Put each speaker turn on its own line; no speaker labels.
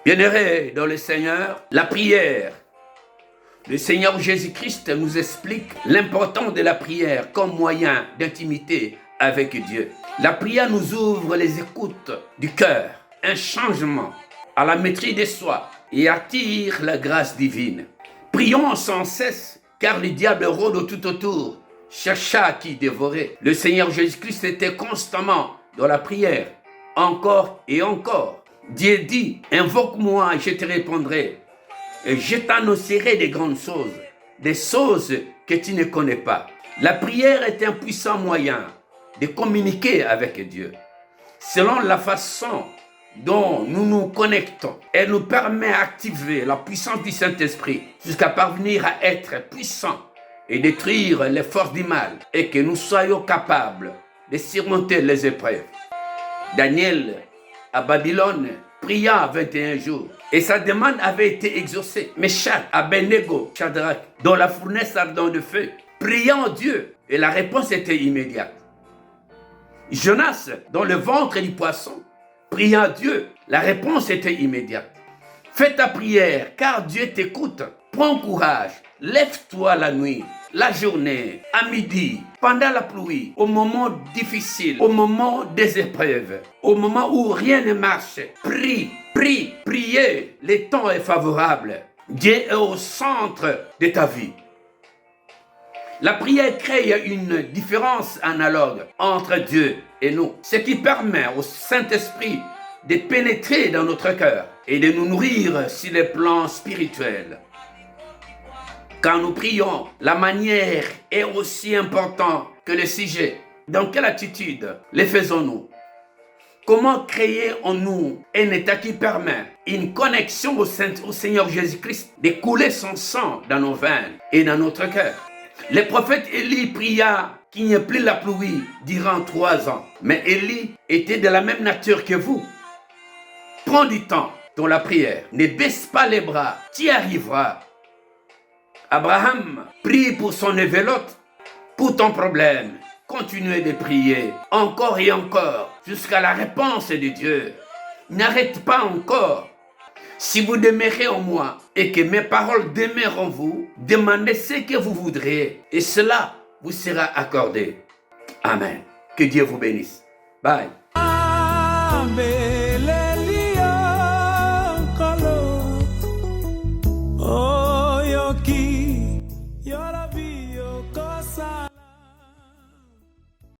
Bienheureux dans le Seigneur, la prière. Le Seigneur Jésus-Christ nous explique l'importance de la prière comme moyen d'intimité avec Dieu. La prière nous ouvre les écoutes du cœur, un changement à la maîtrise de soi et attire la grâce divine. Prions sans cesse, car le diable rôde tout autour, chercha à qui dévorer. Le Seigneur Jésus-Christ était constamment dans la prière, encore et encore. Dieu dit, invoque-moi et je te répondrai. Et je t'annoncerai des grandes choses, des choses que tu ne connais pas. La prière est un puissant moyen de communiquer avec Dieu. Selon la façon dont nous nous connectons, elle nous permet d'activer la puissance du Saint-Esprit jusqu'à parvenir à être puissants et détruire les forces du mal et que nous soyons capables de surmonter les épreuves. Daniel, à Babylone, pria 21 jours et sa demande avait été exaucée. Meshach, Abednego, Shadrach, dans la fournaise ardente de feu, priant Dieu et la réponse était immédiate. Jonas, dans le ventre du poisson, priant Dieu, la réponse était immédiate. Fais ta prière car Dieu t'écoute. Prends courage, lève-toi la nuit, la journée, à midi, pendant la pluie, au moment difficile, au moment des épreuves, au moment où rien ne marche. Prie, prie, priez, le temps est favorable. Dieu est au centre de ta vie. La prière crée une différence analogue entre Dieu et nous, ce qui permet au Saint-Esprit de pénétrer dans notre cœur et de nous nourrir sur le plan spirituel. Quand nous prions, la manière est aussi importante que le sujet. Dans quelle attitude les faisons-nous? Comment créer en nous un état qui permet une connexion au Seigneur Jésus-Christ de couler son sang dans nos veines et dans notre cœur? Le prophète Élie pria qu'il n'y ait plus la pluie durant 3 ans. Mais Élie était de la même nature que vous. Prends du temps dans la prière. Ne baisse pas les bras. Tu y arriveras. Abraham prie pour son évelote, pour ton problème. Continuez de prier encore et encore jusqu'à la réponse de Dieu. N'arrête pas encore. Si vous demeurez en moi et que mes paroles demeurent en vous, demandez ce que vous voudrez et cela vous sera accordé. Amen. Que Dieu vous bénisse. Bye.
Amen.